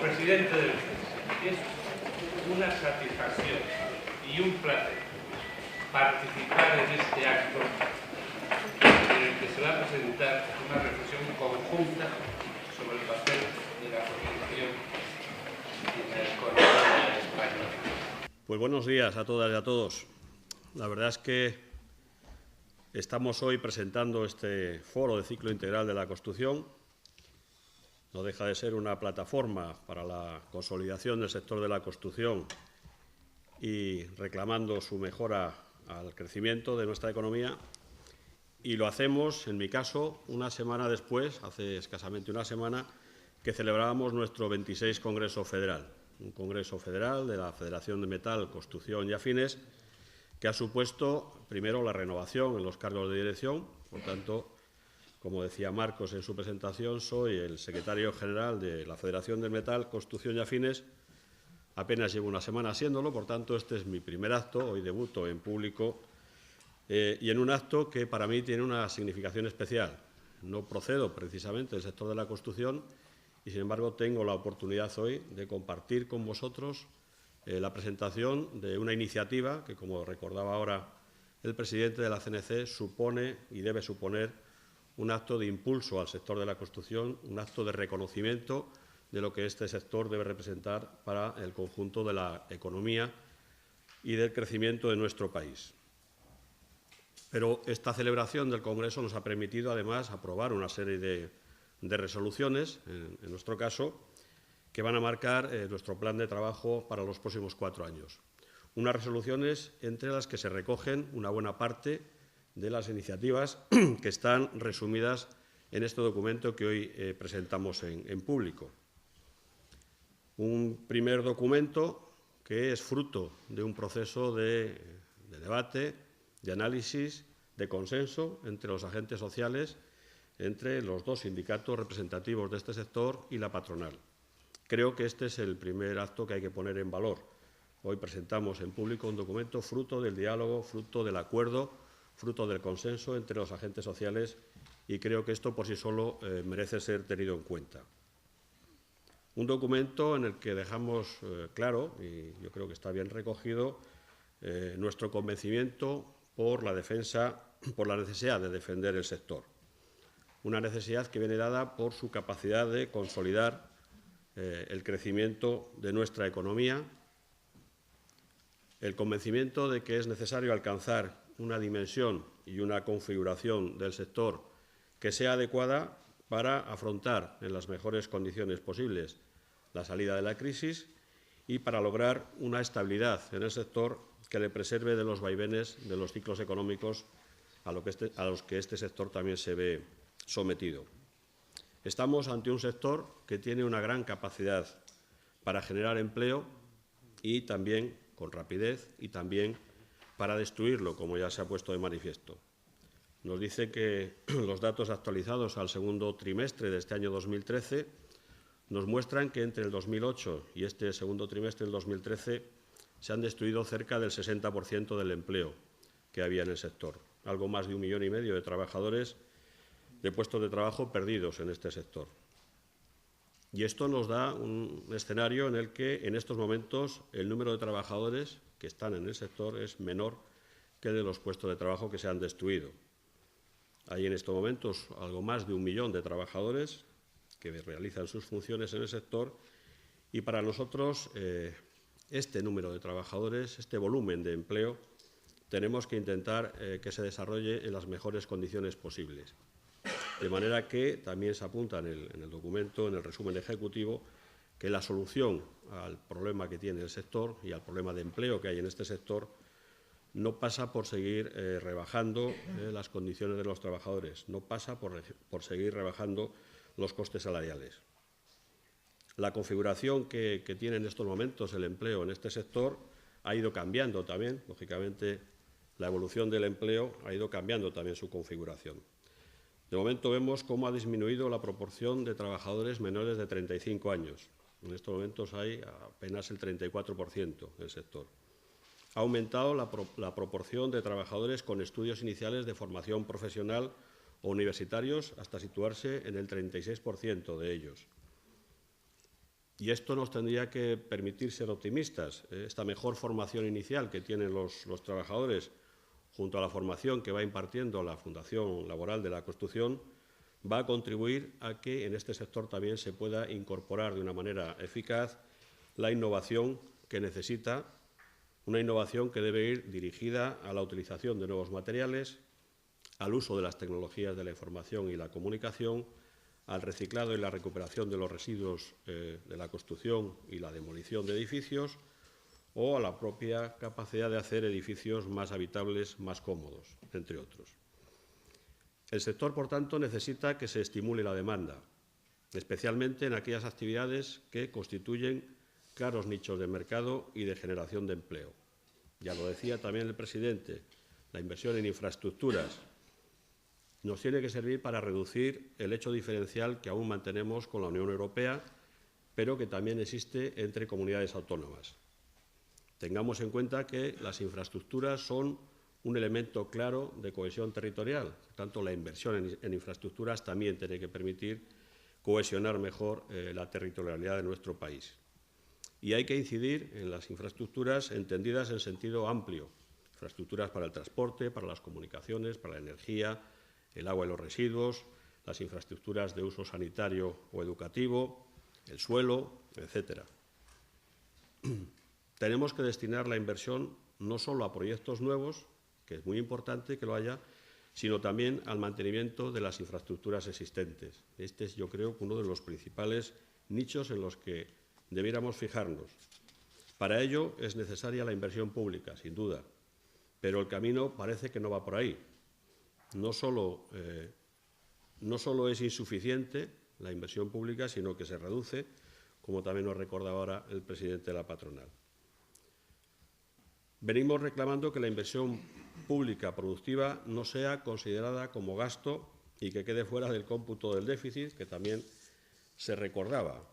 presidente del CES. Es una satisfacción y un placer participar en este acto en el que se va a presentar una reflexión conjunta sobre el papel de la Constitución en la economía española. Pues buenos días a todas y a todos. La verdad es que estamos hoy presentando este foro de ciclo integral de la Constitución. No deja de ser una plataforma para la consolidación del sector de la construcción y reclamando su mejora al crecimiento de nuestra economía. Y lo hacemos, en mi caso, una semana después, hace escasamente una semana, que celebrábamos nuestro 26 Congreso Federal. Un Congreso Federal de la Federación de Metal, Construcción y Afines, que ha supuesto, primero, la renovación en los cargos de dirección. Por tanto, como decía Marcos en su presentación, soy el secretario general de la Federación del Metal, Construcción y Afines. Apenas llevo una semana haciéndolo, por tanto, este es mi primer acto. Hoy debuto en público y en un acto que para mí tiene una significación especial. No procedo precisamente del sector de la construcción y, sin embargo, tengo la oportunidad hoy de compartir con vosotros la presentación de una iniciativa que, como recordaba ahora el presidente de la CNC, supone y debe suponer un acto de impulso al sector de la construcción, un acto de reconocimiento de lo que este sector debe representar para el conjunto de la economía y del crecimiento de nuestro país. Pero esta celebración del Congreso nos ha permitido, además, aprobar una serie de resoluciones, en nuestro caso, que van a marcar nuestro plan de trabajo para los próximos 4 años. Unas resoluciones entre las que se recogen una buena parte de las iniciativas que están resumidas en este documento que hoy presentamos en público. Un primer documento que es fruto de un proceso de debate, de análisis, de consenso entre los agentes sociales, entre los dos sindicatos representativos de este sector y la patronal. Creo que este es el primer acto que hay que poner en valor. Hoy presentamos en público un documento fruto del diálogo, fruto del acuerdo, fruto del consenso entre los agentes sociales y creo que esto por sí solo merece ser tenido en cuenta. Un documento en el que dejamos claro, y yo creo que está bien recogido, nuestro convencimiento por la necesidad de defender el sector. Una necesidad que viene dada por su capacidad de consolidar el crecimiento de nuestra economía, el convencimiento de que es necesario alcanzar una dimensión y una configuración del sector que sea adecuada para afrontar en las mejores condiciones posibles la salida de la crisis y para lograr una estabilidad en el sector que le preserve de los vaivenes de los ciclos económicos a los que este sector también se ve sometido. Estamos ante un sector que tiene una gran capacidad para generar empleo y también con rapidez y también para destruirlo, como ya se ha puesto de manifiesto. Nos dice que los datos actualizados al segundo trimestre de este año 2013 nos muestran que entre el 2008 y este segundo trimestre del 2013 se han destruido cerca del 60% del empleo que había en el sector, algo más de 1,5 millones de trabajadores de puestos de trabajo perdidos en este sector. Y esto nos da un escenario en el que en estos momentos el número de trabajadores que están en el sector es menor que de los puestos de trabajo que se han destruido. Hay en estos momentos algo más de 1 millón de trabajadores que realizan sus funciones en el sector y para nosotros este número de trabajadores, este volumen de empleo, tenemos que intentar que se desarrolle en las mejores condiciones posibles. De manera que también se apunta en el documento, en el resumen ejecutivo, que la solución al problema que tiene el sector y al problema de empleo que hay en este sector no pasa por seguir rebajando las condiciones de los trabajadores, no pasa por seguir rebajando los costes salariales. La configuración que tiene en estos momentos el empleo en este sector ha ido cambiando también, lógicamente la evolución del empleo ha ido cambiando también su configuración. De momento vemos cómo ha disminuido la proporción de trabajadores menores de 35 años. En estos momentos hay apenas el 34% del sector. Ha aumentado la proporción de trabajadores con estudios iniciales de formación profesional o universitarios hasta situarse en el 36% de ellos. Y esto nos tendría que permitir ser optimistas. Esta mejor formación inicial que tienen los trabajadores, junto a la formación que va impartiendo la Fundación Laboral de la Construcción, va a contribuir a que en este sector también se pueda incorporar de una manera eficaz la innovación que necesita, una innovación que debe ir dirigida a la utilización de nuevos materiales, al uso de las tecnologías de la información y la comunicación, al reciclado y la recuperación de los residuos de la construcción y la demolición de edificios, o a la propia capacidad de hacer edificios más habitables, más cómodos, entre otros. El sector, por tanto, necesita que se estimule la demanda, especialmente en aquellas actividades que constituyen claros nichos de mercado y de generación de empleo. Ya lo decía también el presidente, la inversión en infraestructuras nos tiene que servir para reducir el hecho diferencial que aún mantenemos con la Unión Europea, pero que también existe entre comunidades autónomas. Tengamos en cuenta que las infraestructuras son un elemento claro de cohesión territorial. Por tanto, la inversión en infraestructuras también tiene que permitir cohesionar mejor la territorialidad de nuestro país. Y hay que incidir en las infraestructuras entendidas en sentido amplio. Infraestructuras para el transporte, para las comunicaciones, para la energía, el agua y los residuos, las infraestructuras de uso sanitario o educativo, el suelo, etc. Tenemos que destinar la inversión no solo a proyectos nuevos, que es muy importante que lo haya, sino también al mantenimiento de las infraestructuras existentes. Este es, yo creo, uno de los principales nichos en los que debiéramos fijarnos. Para ello es necesaria la inversión pública, sin duda, pero el camino parece que no va por ahí. No solo es insuficiente la inversión pública, sino que se reduce, como también nos recordaba ahora el presidente de la patronal. Venimos reclamando que la inversión pública productiva no sea considerada como gasto y que quede fuera del cómputo del déficit, que también se recordaba,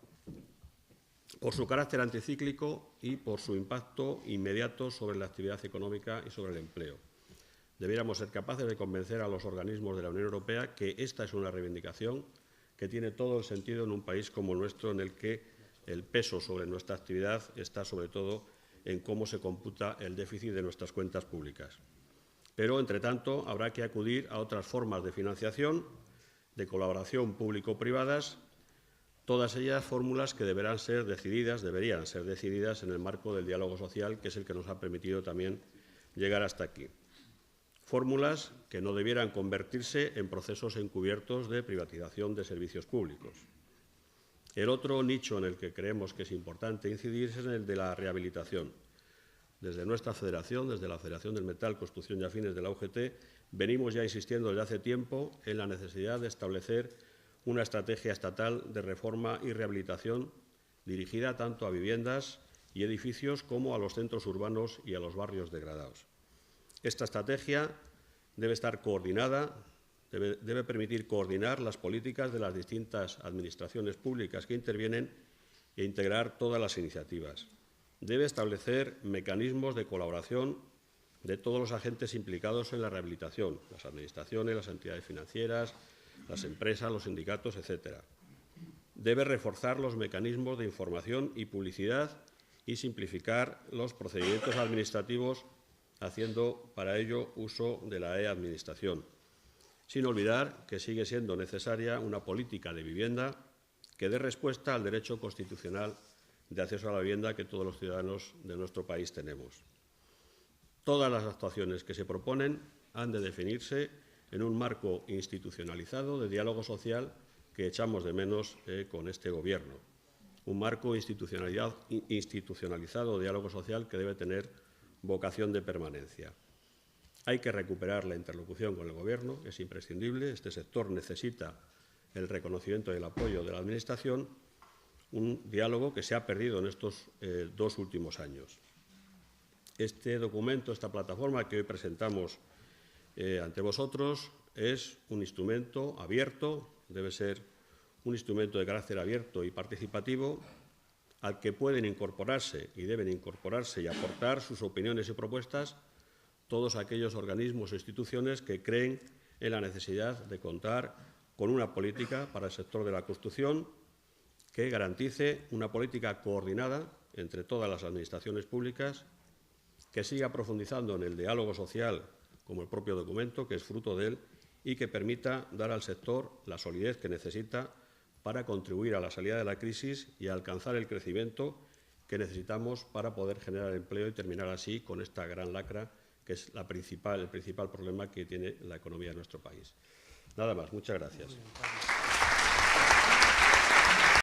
por su carácter anticíclico y por su impacto inmediato sobre la actividad económica y sobre el empleo. Debiéramos ser capaces de convencer a los organismos de la Unión Europea que esta es una reivindicación que tiene todo el sentido en un país como el nuestro, en el que el peso sobre nuestra actividad está sobre todo en cómo se computa el déficit de nuestras cuentas públicas. Pero, entre tanto, habrá que acudir a otras formas de financiación, de colaboración público-privadas, todas ellas fórmulas que deberían ser decididas en el marco del diálogo social, que es el que nos ha permitido también llegar hasta aquí. Fórmulas que no debieran convertirse en procesos encubiertos de privatización de servicios públicos. El otro nicho en el que creemos que es importante incidir es en el de la rehabilitación. Desde nuestra federación, desde la Federación del Metal, Construcción y Afines de la UGT, venimos ya insistiendo desde hace tiempo en la necesidad de establecer una estrategia estatal de reforma y rehabilitación dirigida tanto a viviendas y edificios como a los centros urbanos y a los barrios degradados. Esta estrategia debe estar coordinada, debe permitir coordinar las políticas de las distintas administraciones públicas que intervienen e integrar todas las iniciativas. Debe establecer mecanismos de colaboración de todos los agentes implicados en la rehabilitación, las administraciones, las entidades financieras, las empresas, los sindicatos, etc. Debe reforzar los mecanismos de información y publicidad y simplificar los procedimientos administrativos, haciendo para ello uso de la e-administración, sin olvidar que sigue siendo necesaria una política de vivienda que dé respuesta al derecho constitucional de acceso a la vivienda que todos los ciudadanos de nuestro país tenemos. Todas las actuaciones que se proponen han de definirse en un marco institucionalizado de diálogo social que echamos de menos con este Gobierno. Un marco institucionalizado de diálogo social que debe tener vocación de permanencia. Hay que recuperar la interlocución con el Gobierno, es imprescindible. Este sector necesita el reconocimiento y el apoyo de la Administración, un diálogo que se ha perdido en estos 2 últimos años. Este documento, esta plataforma que hoy presentamos ante vosotros, es un instrumento abierto, debe ser un instrumento de carácter abierto y participativo, al que pueden incorporarse y deben incorporarse y aportar sus opiniones y propuestas todos aquellos organismos o instituciones que creen en la necesidad de contar con una política para el sector de la construcción que garantice una política coordinada entre todas las administraciones públicas, que siga profundizando en el diálogo social, como el propio documento, que es fruto de él, y que permita dar al sector la solidez que necesita para contribuir a la salida de la crisis y a alcanzar el crecimiento que necesitamos para poder generar empleo y terminar así con esta gran lacra que es el principal problema que tiene la economía de nuestro país. Nada más. Muchas gracias.